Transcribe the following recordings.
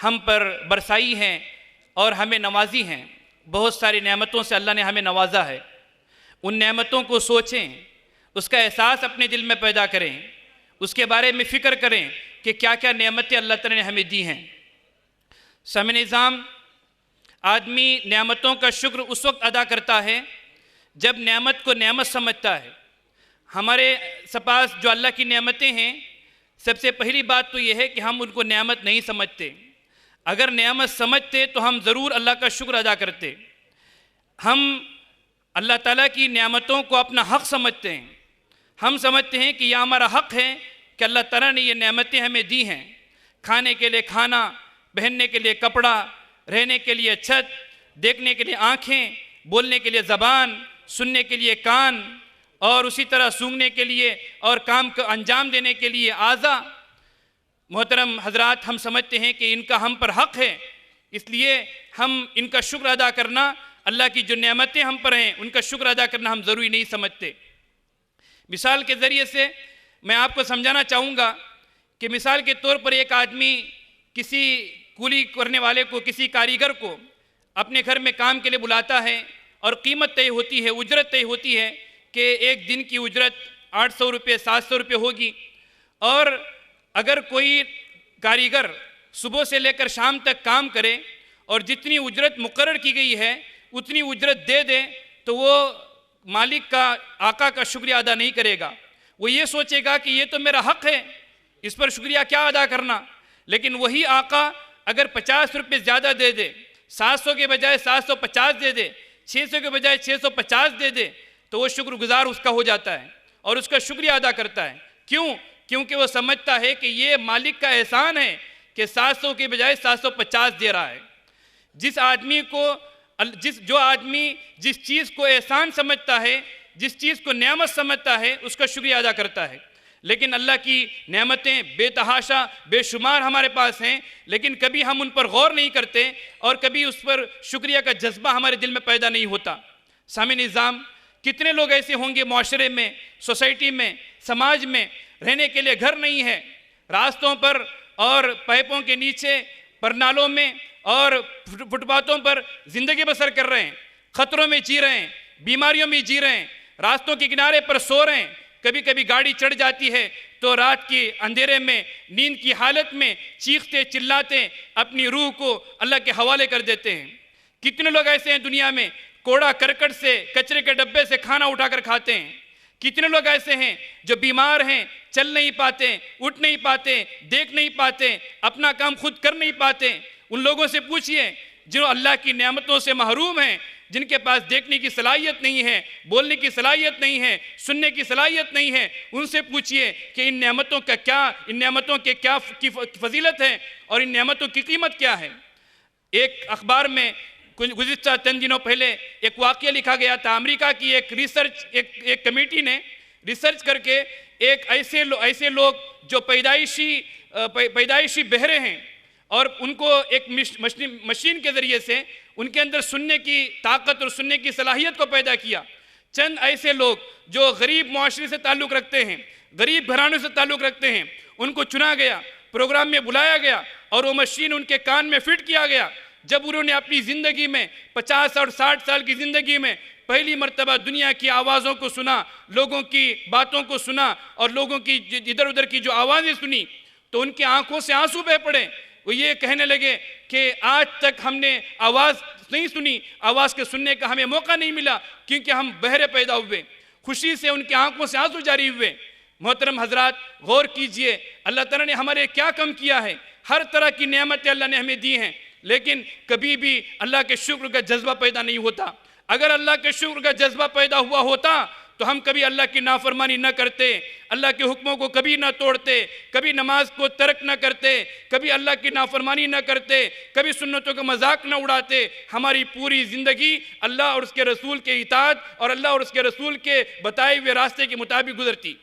ہم پر برسائی ہیں اور ہمیں نوازی ہیں. بہت ساری نعمتوں سے اللہ نے ہمیں نوازا ہے. ان نعمتوں کو سوچیں، اس کا احساس اپنے دل میں پیدا کریں، اس کے بارے میں فکر کریں کہ کیا کیا نعمتیں اللہ تعالیٰ نے ہمیں دی ہیں. سامعین نظام، آدمی نعمتوں کا شکر اس وقت ادا کرتا ہے جب نعمت کو نعمت سمجھتا ہے. ہمارے پاس جو اللہ کی نعمتیں ہیں، سب سے پہلی بات تو یہ ہے کہ ہم ان کو نعمت نہیں سمجھتے. اگر نعمت سمجھتے تو ہم ضرور اللہ کا شکر ادا کرتے. ہم اللہ تعالیٰ کی نعمتوں کو اپنا حق سمجھتے ہیں. ہم سمجھتے ہیں کہ یہ ہمارا حق ہے کہ اللہ تعالیٰ نے یہ نعمتیں ہمیں دی ہیں. کھانے کے لیے کھانا، پہننے کے لیے کپڑا، رہنے کے لیے چھت، دیکھنے کے لیے آنکھیں، بولنے کے لیے زبان، سننے کے لیے کان، اور اسی طرح سونگھنے کے لیے اور کام کو انجام دینے کے لیے اعضاء. محترم حضرات، ہم سمجھتے ہیں کہ ان کا ہم پر حق ہے، اس لیے ہم ان کا شکر ادا کرنا، اللہ کی جو نعمتیں ہم پر ہیں ان کا شکر ادا کرنا ہم ضروری نہیں سمجھتے. مثال کے ذریعے سے میں آپ کو سمجھانا چاہوں گا کہ مثال کے طور پر ایک آدمی کسی کولی کرنے والے کو، کسی کاریگر کو اپنے گھر میں کام کے لیے بلاتا ہے اور قیمت طے ہوتی ہے، اجرت طے ہوتی ہے کہ ایک دن کی اجرت 800 روپے 700 روپے ہوگی. اور اگر کوئی کاریگر صبح سے لے کر شام تک کام کرے اور جتنی اجرت مقرر کی گئی ہے اتنی اجرت دے دے تو وہ مالک کا، آقا کا شکریہ ادا نہیں کرے گا. وہ یہ سوچے گا کہ یہ تو میرا حق ہے، اس پر شکریہ کیا ادا کرنا. لیکن وہی آقا اگر 50 روپے زیادہ دے دے، 700 کے بجائے 750 دے دے، 600 کے بجائے 650 دے دے، تو وہ شکر گزار اس کا ہو جاتا ہے اور اس کا شکریہ ادا کرتا ہے. کیوں؟ کیونکہ وہ سمجھتا ہے کہ یہ مالک کا احسان ہے کہ 700 کے بجائے 750 دے رہا ہے. جو آدمی جس چیز کو احسان سمجھتا ہے، جس چیز کو نعمت سمجھتا ہے، اس کا شکریہ ادا کرتا ہے. لیکن اللہ کی نعمتیں بے تحاشا بے شمار ہمارے پاس ہیں، لیکن کبھی ہم ان پر غور نہیں کرتے اور کبھی اس پر شکریہ کا جذبہ ہمارے دل میں پیدا نہیں ہوتا. سامعین نظام، کتنے لوگ ایسے ہوں گے معاشرے میں، سوسائٹی میں، سماج میں، رہنے کے لیے گھر نہیں ہے، راستوں پر اور پائپوں کے نیچے، پرنالوں میں اور فٹ پاتھوں پر زندگی بسر کر رہے ہیں، خطروں میں جی رہے ہیں، بیماریوں میں جی رہے ہیں، راستوں کے کنارے پر سو رہے ہیں. کبھی کبھی گاڑی چڑھ جاتی ہے تو رات کے اندھیرے میں، نیند کی حالت میں چیختے چلاتے اپنی روح کو اللہ کے حوالے کر دیتے ہیں. کتنے لوگ ایسے ہیں دنیا میں، کوڑا کرکٹ سے، کچرے کے ڈبے سے کھانا اٹھا کر کھاتے ہیں. کتنے لوگ ایسے ہیں جو بیمار ہیں، چل نہیں پاتے، اٹھ نہیں پاتے، دیکھ نہیں پاتے، اپنا کام خود کر نہیں پاتے. ان لوگوں سے پوچھئے جو اللہ کی نعمتوں سے محروم ہیں، جن کے پاس دیکھنے کی صلاحیت نہیں ہے، بولنے کی صلاحیت نہیں ہے، سننے کی صلاحیت نہیں ہے، ان سے پوچھئے کہ ان نعمتوں کے کیا فضیلت ہے اور ان نعمتوں کی قیمت کیا ہے. ایک اخبار میں گزشتہ چند دنوں پہلے ایک واقعہ لکھا گیا تھا. امریکہ کی ایک کمیٹی نے ریسرچ کر کے ایسے لوگ جو پیدائشی بہرے ہیں اور ان کو ایک مشین کے ذریعے سے ان کے اندر سننے کی طاقت اور سننے کی صلاحیت کو پیدا کیا. چند ایسے لوگ جو غریب معاشرے سے تعلق رکھتے ہیں، غریب گھرانوں سے تعلق رکھتے ہیں، ان کو چنا گیا، پروگرام میں بلایا گیا اور وہ مشین ان کے کان میں فٹ کیا گیا. جب انہوں نے اپنی زندگی میں 50 اور 60 سال کی زندگی میں پہلی مرتبہ دنیا کی آوازوں کو سنا، لوگوں کی باتوں کو سنا اور لوگوں کی ادھر ادھر کی جو آوازیں سنی تو ان کی آنکھوں سے آنسو بہہ پڑے. وہ یہ کہنے لگے کہ آج تک ہم نے آواز نہیں سنی، آواز کے سننے کا ہمیں موقع نہیں ملا کیونکہ ہم بہرے پیدا ہوئے. خوشی سے ان کی آنکھوں سے آنسو جاری ہوئے. محترم حضرات، غور کیجئے اللہ تعالیٰ نے ہمارے کیا کم کیا ہے. ہر طرح کی نعمتیں اللہ نے ہمیں دی ہیں، لیکن کبھی بھی اللہ کے شکر کا جذبہ پیدا نہیں ہوتا. اگر اللہ کے شکر کا جذبہ پیدا ہوا ہوتا تو ہم کبھی اللہ کی نافرمانی نہ کرتے، اللہ کے حکموں کو کبھی نہ توڑتے، کبھی نماز کو ترک نہ کرتے، کبھی اللہ کی نافرمانی نہ کرتے، کبھی سنتوں کا مذاق نہ اڑاتے. ہماری پوری زندگی اللہ اور اس کے رسول کے اطاعت اور اللہ اور اس کے رسول کے بتائے ہوئے راستے کے مطابق گزرتی.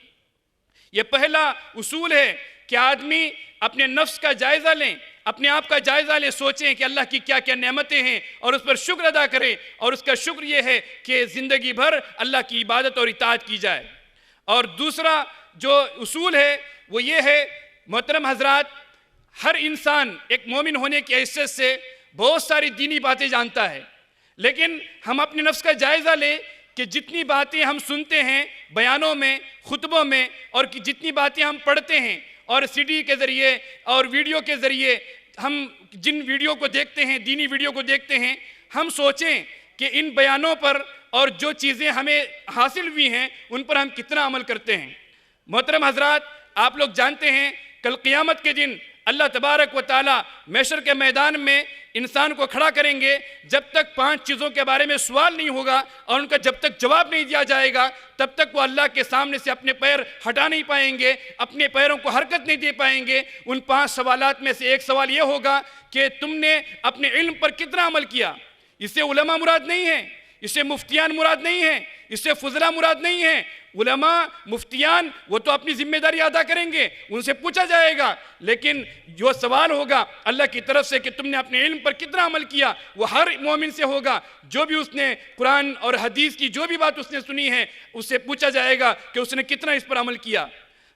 یہ پہلا اصول ہے کہ آدمی اپنے نفس کا جائزہ لیں، اپنے آپ کا جائزہ لیں، سوچیں کہ اللہ کی کیا کیا نعمتیں ہیں اور اس پر شکر ادا کریں. اور اس کا شکر یہ ہے کہ زندگی بھر اللہ کی عبادت اور اطاعت کی جائے. اور دوسرا جو اصول ہے وہ یہ ہے محترم حضرات، ہر انسان ایک مومن ہونے کی حیثیت سے بہت ساری دینی باتیں جانتا ہے، لیکن ہم اپنے نفس کا جائزہ لیں کہ جتنی باتیں ہم سنتے ہیں بیانوں میں، خطبوں میں، اور جتنی باتیں ہم پڑھتے ہیں اور سی ڈی کے ذریعے اور ویڈیو کے ذریعے ہم جن ویڈیو کو دیکھتے ہیں، دینی ویڈیو کو دیکھتے ہیں، ہم سوچیں کہ ان بیانوں پر اور جو چیزیں ہمیں حاصل ہوئی ہیں ان پر ہم کتنا عمل کرتے ہیں۔ محترم حضرات، آپ لوگ جانتے ہیں کل قیامت کے دن اللہ تبارک و تعالی محشر کے میدان میں انسان کو کھڑا کریں گے، جب تک 5 چیزوں کے بارے میں سوال نہیں ہوگا اور ان کا جب تک جواب نہیں دیا جائے گا تب تک وہ اللہ کے سامنے سے اپنے پیر ہٹا نہیں پائیں گے، اپنے پیروں کو حرکت نہیں دے پائیں گے۔ ان 5 سوالات میں سے ایک سوال یہ ہوگا کہ تم نے اپنے علم پر کتنا عمل کیا۔ اس سے علماء مراد نہیں ہیں، اس سے مفتیان مراد نہیں ہیں، اس سے فضلاء مراد نہیں ہیں۔ علماء مفتیان وہ تو اپنی ذمہ داری ادا کریں گے، ان سے پوچھا جائے گا، لیکن جو سوال ہوگا اللہ کی طرف سے کہ تم نے اپنے علم پر کتنا عمل کیا، وہ ہر مومن سے ہوگا۔ جو بھی اس نے قرآن اور حدیث کی جو بھی بات اس نے سنی ہے اس سے پوچھا جائے گا کہ اس نے کتنا اس پر عمل کیا۔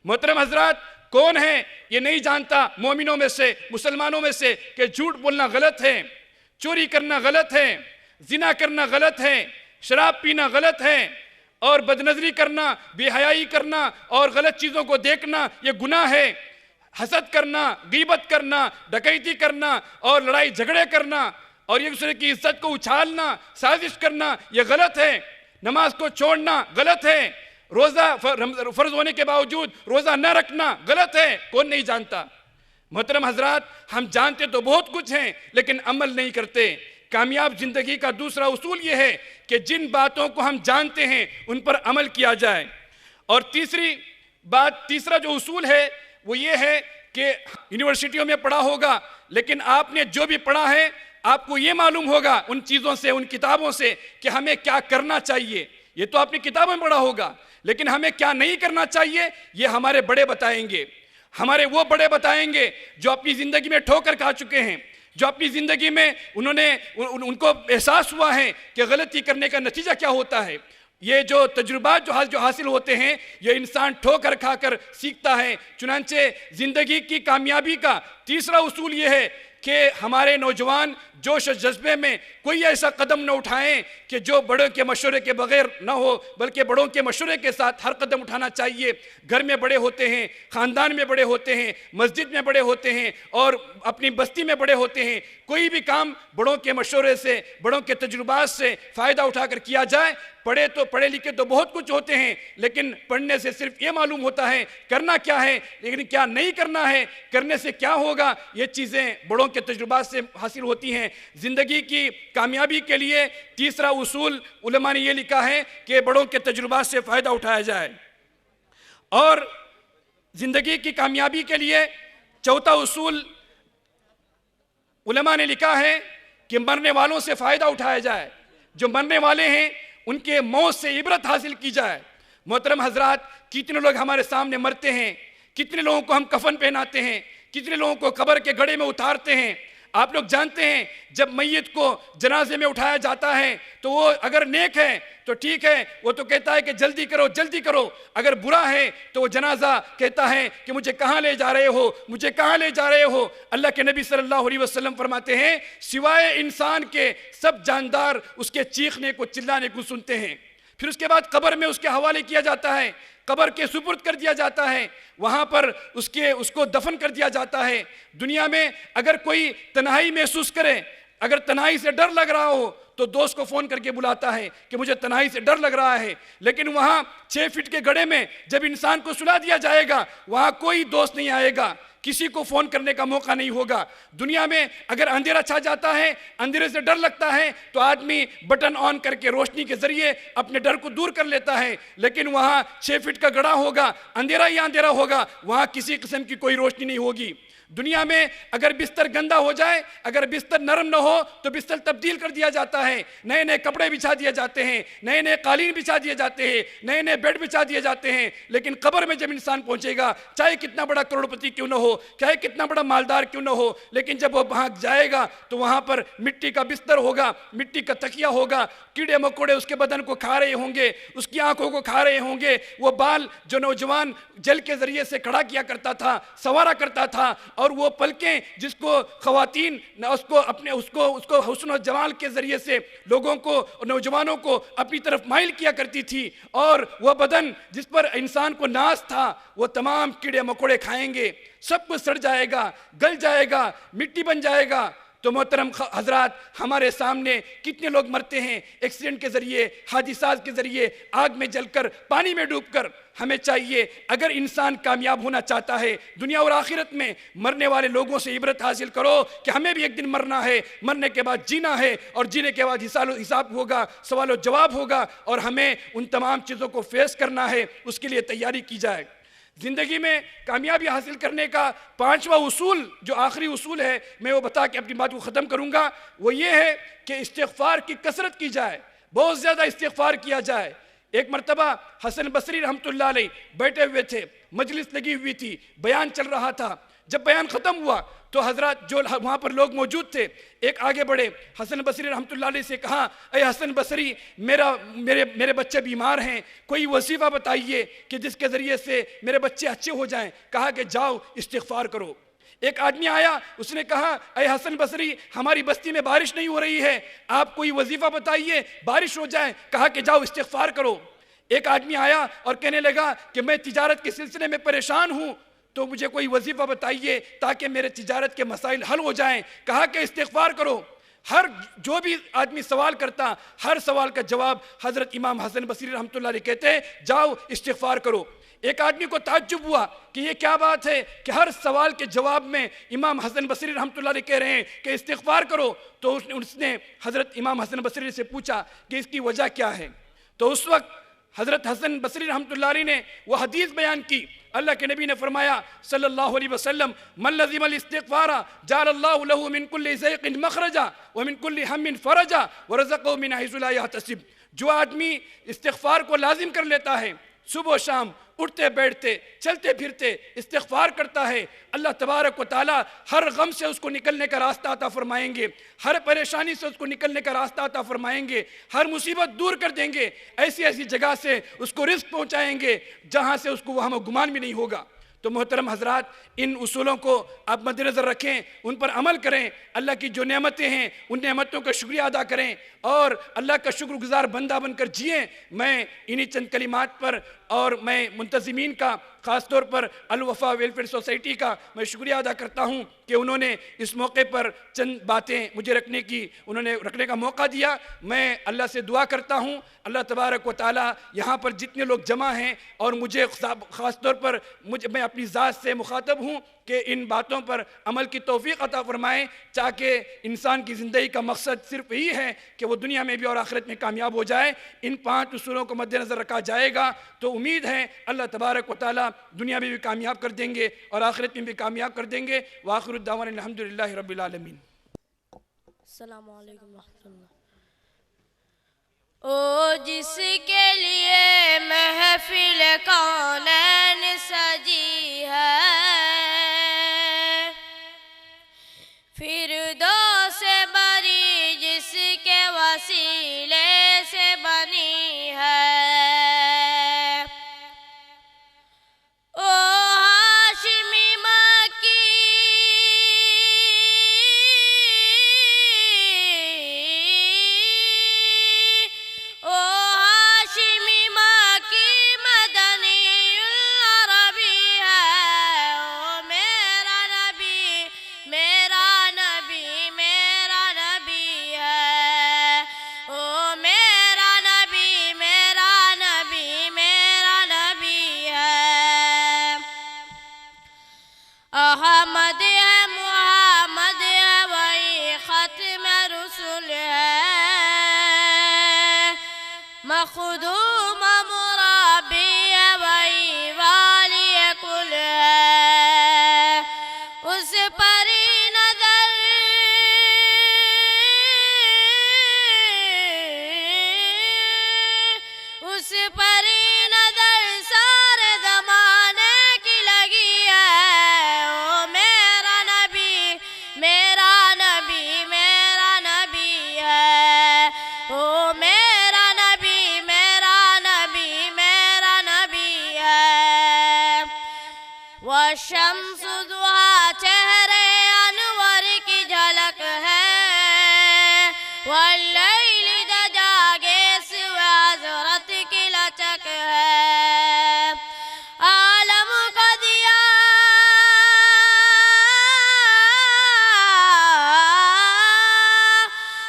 محترم حضرات، کون ہے یہ نہیں جانتا مومنوں میں سے، مسلمانوں میں سے، کہ جھوٹ بولنا غلط ہے، چوری کرنا غلط ہے، زنا کرنا غلط ہے، شراب پینا غلط ہے، اور بدنظری کرنا، بے حیائی کرنا اور غلط چیزوں کو دیکھنا یہ گناہ ہے، حسد کرنا، غیبت کرنا، ڈکیتی کرنا اور لڑائی جھگڑے کرنا اور ایک دوسرے کی عزت کو اچھالنا، سازش کرنا یہ غلط ہے، نماز کو چھوڑنا غلط ہے، روزہ فرض ہونے کے باوجود روزہ نہ رکھنا غلط ہے۔ کون نہیں جانتا؟ محترم حضرات، ہم جانتے تو بہت کچھ ہیں لیکن عمل نہیں کرتے۔ کامیاب زندگی کا دوسرا اصول یہ ہے کہ جن باتوں کو ہم جانتے ہیں ان پر عمل کیا جائے۔ اور تیسرا جو اصول ہے وہ یہ ہے کہ یونیورسٹیوں میں پڑھا ہوگا، لیکن آپ نے جو بھی پڑھا ہے آپ کو یہ معلوم ہوگا ان چیزوں سے، ان کتابوں سے کہ ہمیں کیا کرنا چاہیے۔ یہ تو آپ نے کتابوں میں پڑھا ہوگا، لیکن ہمیں کیا نہیں کرنا چاہیے یہ ہمارے بڑے بتائیں گے۔ ہمارے وہ بڑے بتائیں گے جو اپنی زندگی میں ٹھوکر کھا چکے ہیں، جو اپنی زندگی میں ان کو احساس ہوا ہے کہ غلطی کرنے کا نتیجہ کیا ہوتا ہے۔ یہ جو تجربات جو حاصل ہوتے ہیں یہ انسان ٹھوکر کھا کر سیکھتا ہے۔ چنانچہ زندگی کی کامیابی کا تیسرا اصول یہ ہے کہ ہمارے نوجوان جوش و جذبے میں کوئی ایسا قدم نہ اٹھائیں کہ جو بڑوں کے مشورے کے بغیر نہ ہو، بلکہ بڑوں کے مشورے کے ساتھ ہر قدم اٹھانا چاہیے۔ گھر میں بڑے ہوتے ہیں، خاندان میں بڑے ہوتے ہیں، مسجد میں بڑے ہوتے ہیں اور اپنی بستی میں بڑے ہوتے ہیں۔ کوئی بھی کام بڑوں کے مشورے سے، بڑوں کے تجربات سے فائدہ اٹھا کر کیا جائے۔ پڑھے لکھے تو بہت کچھ ہوتے ہیں، لیکن پڑھنے سے صرف یہ معلوم ہوتا ہے کرنا کیا ہے، لیکن کیا نہیں کرنا ہے، کرنے سے کیا ہوگا، یہ چیزیں بڑوں کے تجربات سے حاصل ہوتی ہیں۔ زندگی کی کامیابی کے لیے تیسرا اصول علماء نے یہ لکھا ہے کہ بڑوں کے تجربات سے فائدہ اٹھایا جائے، اور زندگی کی کامیابی کے لیے چوتھا اصول علماء نے لکھا ہے کہ مرنے والوں سے فائدہ اٹھایا جائے۔ جو مرنے والے ہیں ان کے موت سے عبرت حاصل کی جائے۔ محترم حضرات، کتنے لوگ ہمارے سامنے مرتے ہیں، کتنے لوگوں کو ہم کفن پہناتے ہیں، کتنے لوگوں کو قبر کے گڑھے میں اتارتے ہیں۔ آپ لوگ جانتے ہیں جب میت کو جنازے میں اٹھایا جاتا ہے تو وہ اگر نیک ہے تو ٹھیک ہے، وہ تو کہتا ہے کہ جلدی کرو جلدی کرو، اگر برا ہے تو وہ جنازہ کہتا ہے کہ مجھے کہاں لے جا رہے ہو، مجھے کہاں لے جا رہے ہو۔ اللہ کے نبی صلی اللہ علیہ وسلم فرماتے ہیں سوائے انسان کے سب جاندار اس کے چیخنے کو، چلانے کو سنتے ہیں۔ پھر اس کے بعد قبر میں اس کے حوالے کیا جاتا ہے، قبر کے سپرد کر دیا جاتا ہے، وہاں پر اس کو دفن کر دیا جاتا ہے۔ دنیا میں اگر کوئی تنہائی محسوس کرے، اگر تنہائی سے ڈر لگ رہا ہو تو دوست کو فون کر کے بلاتا ہے کہ مجھے تنہائی سے ڈر لگ رہا ہے، لیکن وہاں 6 فٹ کے گڑھے میں جب انسان کو سلا دیا جائے گا وہاں کوئی دوست نہیں آئے گا، کسی کو فون کرنے کا موقع نہیں ہوگا۔ دنیا میں اگر اندھیرا چھا جاتا ہے، اندھیرے سے ڈر لگتا ہے تو آدمی بٹن آن کر کے روشنی کے ذریعے اپنے ڈر کو دور کر لیتا ہے، لیکن وہاں 6 فٹ کا گڑھا ہوگا، اندھیرا ہی اندھیرا ہوگا، وہاں کسی قسم کی کوئی روشنی نہیں ہوگی۔ دنیا میں اگر بستر گندا ہو جائے، اگر بستر نرم نہ ہو تو بستر تبدیل کر دیا جاتا ہے، نئے نئے کپڑے بچھا دیے جاتے ہیں، نئے نئے قالین بچھا دیے جاتے ہیں، نئے نئے بیڈ بچھا دیے جاتے ہیں، لیکن قبر میں جب انسان پہنچے گا چاہے کتنا بڑا کروڑپتی کیوں نہ ہو، چاہے کتنا بڑا مالدار کیوں نہ ہو، لیکن جب وہ وہاں جائے گا تو وہاں پر مٹی کا بستر ہوگا، مٹی کا تکیہ ہوگا، کیڑے مکوڑے اس کے بدن کو کھا رہے ہوں گے، اس کی آنکھوں کو کھا رہے ہوں گے، وہ بال جو نوجوان جل کے ذریعے سے کھڑا کیا کرتا تھا، سنوارا کرتا تھا اور وہ پلکیں جس کو خواتین اس کو حسن و جمال کے ذریعے سے لوگوں کو، نوجوانوں کو اپنی طرف مائل کیا کرتی تھی، اور وہ بدن جس پر انسان کو ناز تھا وہ تمام کیڑے مکوڑے کھائیں گے، سب کچھ سڑ جائے گا، گل جائے گا، مٹی بن جائے گا۔ تو محترم حضرات، ہمارے سامنے کتنے لوگ مرتے ہیں ایکسیڈنٹ کے ذریعے، حادثات کے ذریعے، آگ میں جل کر، پانی میں ڈوب کر۔ ہمیں چاہیے اگر انسان کامیاب ہونا چاہتا ہے دنیا اور آخرت میں، مرنے والے لوگوں سے عبرت حاصل کرو کہ ہمیں بھی ایک دن مرنا ہے، مرنے کے بعد جینا ہے، اور جینے کے بعد حساب ہوگا، سوال و جواب ہوگا، اور ہمیں ان تمام چیزوں کو فیس کرنا ہے، اس کے لیے تیاری کی جائے۔ زندگی میں کامیابی حاصل کرنے کا 5واں اصول، جو آخری اصول ہے، میں وہ بتا کے اپنی بات کو ختم کروں گا، وہ یہ ہے کہ استغفار کی کثرت کی جائے، بہت زیادہ استغفار کیا جائے۔ ایک مرتبہ حسن بصری رحمۃ اللہ علیہ بیٹھے ہوئے تھے، مجلس لگی ہوئی تھی، بیان چل رہا تھا۔ جب بیان ختم ہوا تو حضرات جو وہاں پر لوگ موجود تھے ایک آگے بڑھے، حسن بصری رحمۃ اللہ علیہ سے کہا، اے حسن بصری، میرے بچے بیمار ہیں، کوئی وظیفہ بتائیے کہ جس کے ذریعے سے میرے بچے اچھے ہو جائیں۔ کہا کہ جاؤ استغفار کرو۔ ایک آدمی آیا، اس نے کہا، اے حسن بصری، ہماری بستی میں بارش نہیں ہو رہی ہے، آپ کوئی وظیفہ بتائیے بارش ہو جائے۔ کہا کہ جاؤ استغفار کرو۔ ایک آدمی آیا اور کہنے لگا کہ میں تجارت کے سلسلے میں پریشان ہوں، تو مجھے کوئی وظیفہ بتائیے تاکہ میرے تجارت کے مسائل حل ہو جائیں۔ کہا کہ استغفار کرو۔ جو بھی آدمی سوال کرتا، ہر سوال کا جواب حضرت امام حسن بصری رحمۃ اللہ علیہ کہتے، جاؤ استغفار کرو۔ ایک آدمی کو تعجب ہوا کہ یہ کیا بات ہے کہ ہر سوال کے جواب میں امام حسن بصری رحمۃ اللہ علیہ کہہ رہے ہیں کہ استغفار کرو۔ تو اس نے حضرت امام حسن بصری سے پوچھا کہ اس کی وجہ کیا ہے۔ تو اس وقت حضرت حسن بصری رحمۃ اللہ علیہ نے وہ حدیث بیان کی۔ اللہ کے نبی نے فرمایا صلی اللہ علیہ وسلم، من لزم الاستغفار جعل اللہ له من كل ضيق مخرجا ومن كل هم فرجا ورزقه من حيث لا يحتسب۔ جو آدمی استغفار کو لازم کر لیتا ہے، صبح و شام اٹھتے بیٹھتے چلتے پھرتے استغفار کرتا ہے، اللہ تبارک و تعالی ہر غم سے اس کو نکلنے کا راستہ عطا فرمائیں گے، ہر پریشانی سے اس کو نکلنے کا راستہ عطا فرمائیں گے، ہر مصیبت دور کر دیں گے، ایسی ایسی جگہ سے اس کو رزق پہنچائیں گے جہاں سے اس کو وہاں گمان بھی نہیں ہوگا۔ تو محترم حضرات، ان اصولوں کو آپ مد نظر رکھیں، ان پر عمل کریں، اللہ کی جو نعمتیں ہیں ان نعمتوں کا شکریہ ادا کریں اور اللہ کا شکر گزار بندہ بن کر جئیں۔ میں انہی چند کلمات پر اور میں منتظمین کا، خاص طور پر الوفا ویلفیئر سوسائٹی کا میں شکریہ ادا کرتا ہوں کہ انہوں نے اس موقع پر چند باتیں مجھے رکھنے کا موقع دیا۔ میں اللہ سے دعا کرتا ہوں اللہ تبارک و تعالی یہاں پر جتنے لوگ جمع ہیں اور مجھے خاص طور پر میں اپنی ذات سے مخاطب ہوں کہ ان باتوں پر عمل کی توفیق عطا فرمائیں، تاکہ انسان کی زندگی کا مقصد صرف یہی ہے کہ وہ دنیا میں بھی اور آخرت میں کامیاب ہو جائے۔ ان 5 اصولوں کو مد نظر رکھا جائے گا تو امید ہے اللہ تبارک و تعالی دنیا میں بھی کامیاب کر دیں گے اور آخرت میں بھی کامیاب کر دیں گے۔ وآخر الدعوانا الحمدللہ رب العالمین۔ السلام علیکم ورحمۃ اللہ۔ او جس کے لیے محفل کونین سجی ہے، فردوس سے بری جس کے وسیلے سے بنی ہے، او ہاشمی مکی او ہاشمی مکی مدنی العربی ہے، او میرا نبی میرا نبی میرا نبی ہے، او میرا نبی میرا نبی میرا نبی ہے، احمد ہے محمد ہے وہی ختم رسول ہے، مخدوم مرابی ہے وہی والی کل ہے، اس پری نظر اس پری نظر سارے زمانے کی لگی ہے، او میرا نبی میرا نبی میرا نبی ہے، او میرا نبی میرا نبی میرا نبی ہے، والشمس ضحیٰ واللیل اذا جاگے سوے حضرت کی لچک ہے عالم کو دیا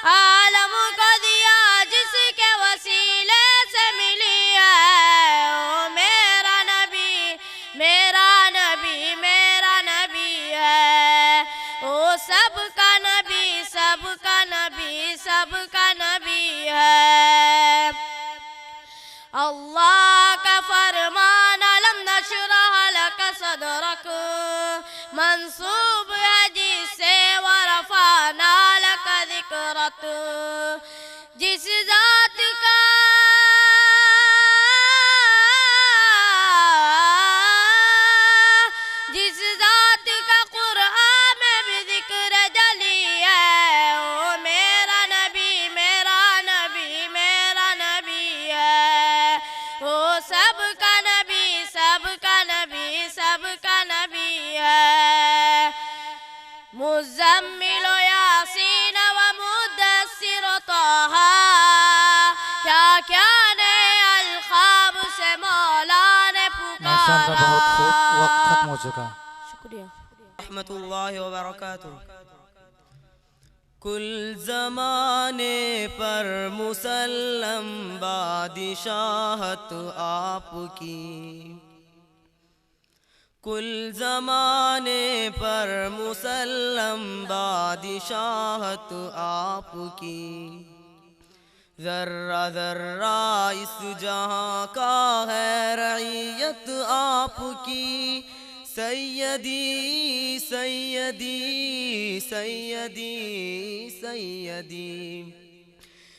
عالم کو دیا جس کے وسیلے سے ملی ہے او میرا نبی میرا نبی میرا نبی ہے او سب کا نبی سب کا نبی سب کا نبی ہے اللہ کا فرمان علم نشرح لک صدرک منصوب ہے جس سے ورفعنا لک ذکرک جس ذات کا جس ذات کا قرآن میں بھی ذکر جلی ہے او میرا نبی میرا نبی میرا نبی ہے او سب کا نبی سب کا نبی سب کا نبی ہے مزمل و یاسین و مدثر و طہ کیا نئے الخاب سے مولا نے ماشاءاللہ بہت خوب پکارا وقت ختم ہو چکا شکریہ رحمت اللہ وبرکاتہ کل زمانے پر مسلم بادشاہت آپ کی کل زمانے پر مسلم بادشاہت آپ کی ذرہ ذرہ اس جہاں کا ہے رعیت آپ کی سیدی سیدی سیدی سیدی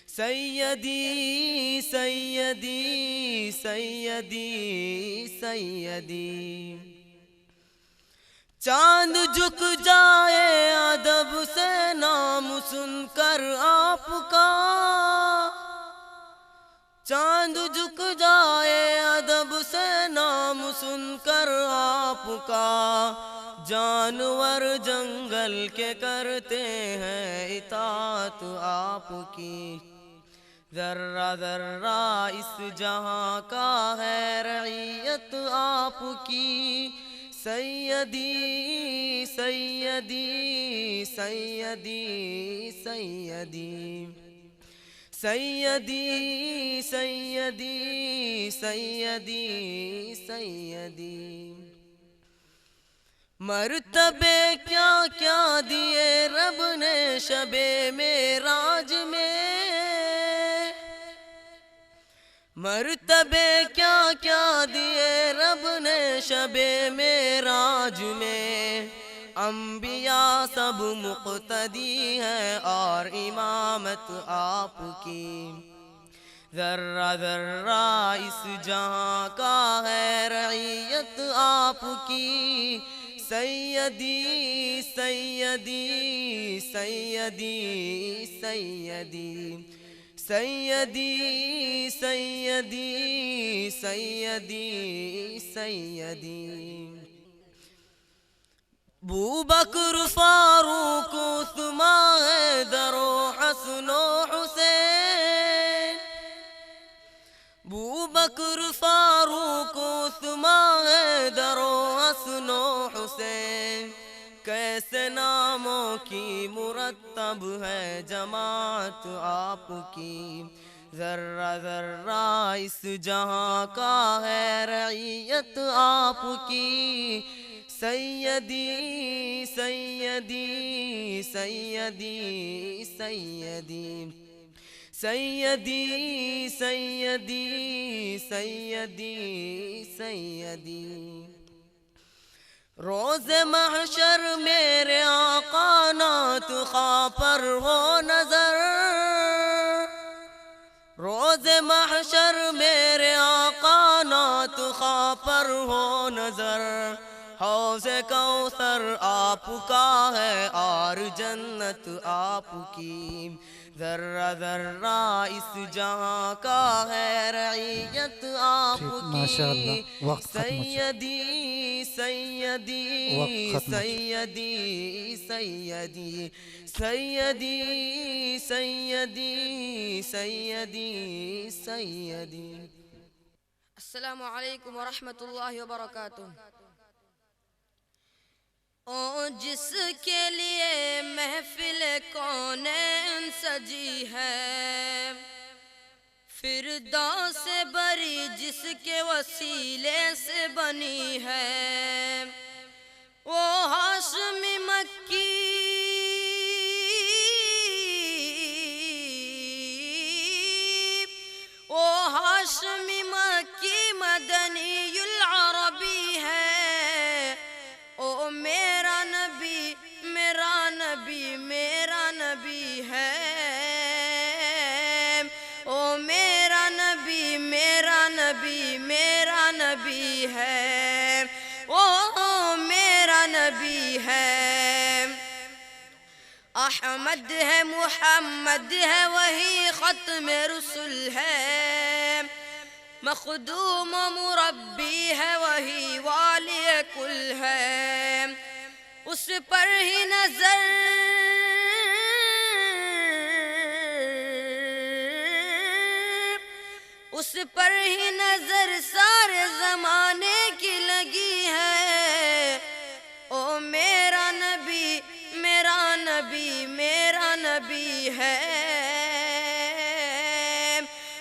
سیدی سیدی سیدی سیدی چاند جھک جائے ادب سے نام سن کر آپ کا چاند جھک جائے ادب سے نام سن کر آپ کا جانور جنگل کے کرتے ہیں اطاعت آپ کی ذرہ ذرہ اس جہاں کا ہے رعیت آپ کی سیدی سیدی سیدی سیدی سیدی سیدی سیدی سیدی مرتبے کیا کیا دیے رب نے شب معراج میں مرتبے کیا کیا دیے رب نے شب معراج میں انبیاء سب مقتدی ہیں اور امامت آپ کی ذرہ ذرہ اس جہاں کا ہے رعیت آپ کی سیدی سیدی سیدی سیدی سیدی سیدی سیدی سیدی ابو بکر فاروق عثمان حیدر و حسن و حسین ابو بکر فاروق عثمان حیدر و حسن و حسین کیسے ناموں کی مرتب ہے جماعت آپ کی ذرہ ذرہ اس جہاں کا ہے رعیت آپ کی سیدی سیدی سیدی سیدی سیدی سیدی سیدی سیدی روز محشر میرے آقا نعت خواہ پر ہو نظر روز محشر میرے آقا نعت خواہ پر ہو نظر حوض کوثر آپ کا ہے اور جنت آپ کی ذرہ ذرہ اس جہاں کا ہے رعیت آپ ٹھیک، ماشاءاللہ، کی وقت ختم ہو چکا۔ سیدی سیدی وقت ختم۔ سیدی سیدی سیدی سیدی سیدی سیدی السلام علیکم ورحمۃ اللہ وبرکاتہ۔ او جس کے لیے محفل کونین سجی ہے، فردوس سے بری جس کے وسیلے سے بنی ہے، وہ ہاشمی مکی وہ ہاشمی مکی مدنی العربی ہے۔ او میرا نبی میرا نبی میرا نبی ہے، او میرا نبی میرا نبی میرا نبی ہے، او میرا نبی ہے۔ احمد ہے محمد ہے وہی ختم رسول ہے، مخدوم و مربی ہے وہی والی کل ہے، اس پر ہی نظر اس پر ہی نظر سارے زمانے کی لگی ہے۔ او میرا نبی میرا نبی میرا نبی ہے،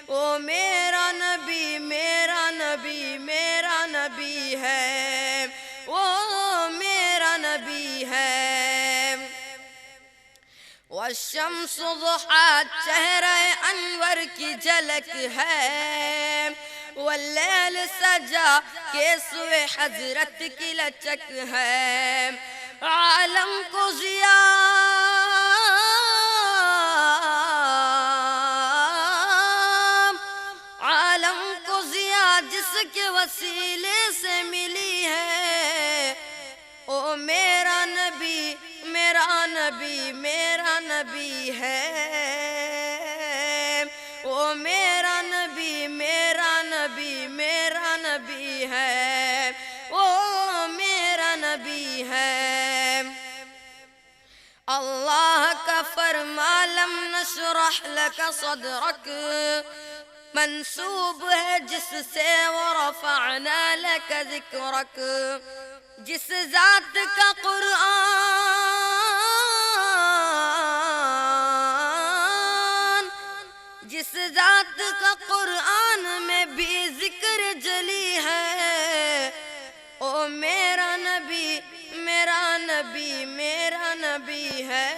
او میرا نبی میرا نبی میرا نبی ہے، او میرا نبی ہے۔ والشمس ضحیٰ چہرہ انور کی جھلک ہے، واللیل سجا کے سوئے حضرت کی لچک ہے، عالم کو عالم کو ضیاء جس کے وسیلے سے ملی ہے، او میرا نبی میرا نبی میرا نبی ہے، او میرا نبی میرا نبی میرا نبی ہے، او میرا نبی ہے۔ اللہ کا فرما لم نشرح لک صدرک منسوب ہے جس سے ورفعنا لک ذکرک، جس ذات کا قرآن میں بھی ذکر جلی ہے، او میرا نبی میرا نبی میرا نبی ہے،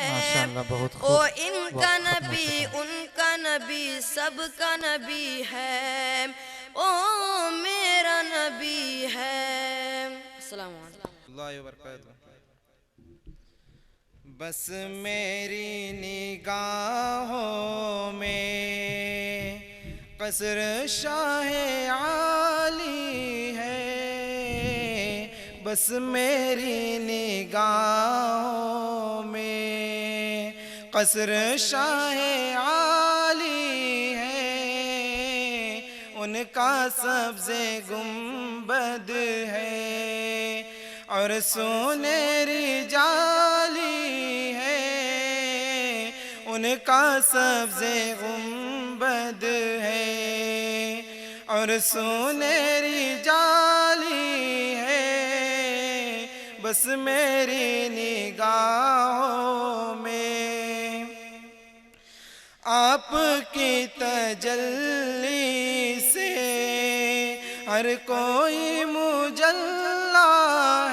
ماشاءاللہ بہت خوب۔ او ان کا وقت ختم ہو نبی چکا۔ ان کا نبی سب کا نبی ہے، او میرا نبی ہے۔ السلام علیکم اللہ وبرکاتہ۔ بس میری نگاہوں میں قصر شاہ عالی ہے، بس میری نگاہوں میں قصر شاہ عالی ہے، ان کا سبز گنبد ہے اور سنہری جالی ہے، ان کا سبز گنبد ہے اور سنہری جالی ہے، بس میری نگاہوں میں آپ کی تجلی سے ہر کوئی مجلا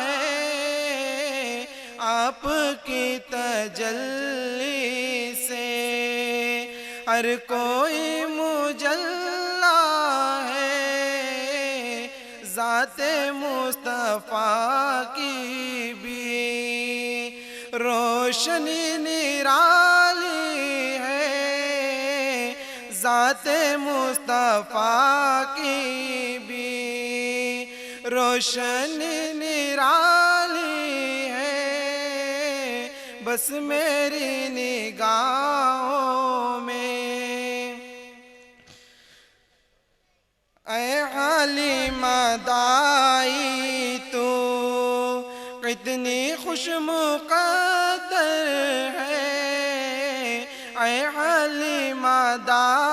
ہے، آپ کی تجلی سے ہر کوئی مجلا ہے، ذات مصطفیٰ کی بھی روشنی نرالی ہے، ذات مصطفیٰ کی بھی روشنی نرالی ہے، بس میری نگاہوں میں اے عالم دائی خوش مقدر ہے، اے حلیمہ دادا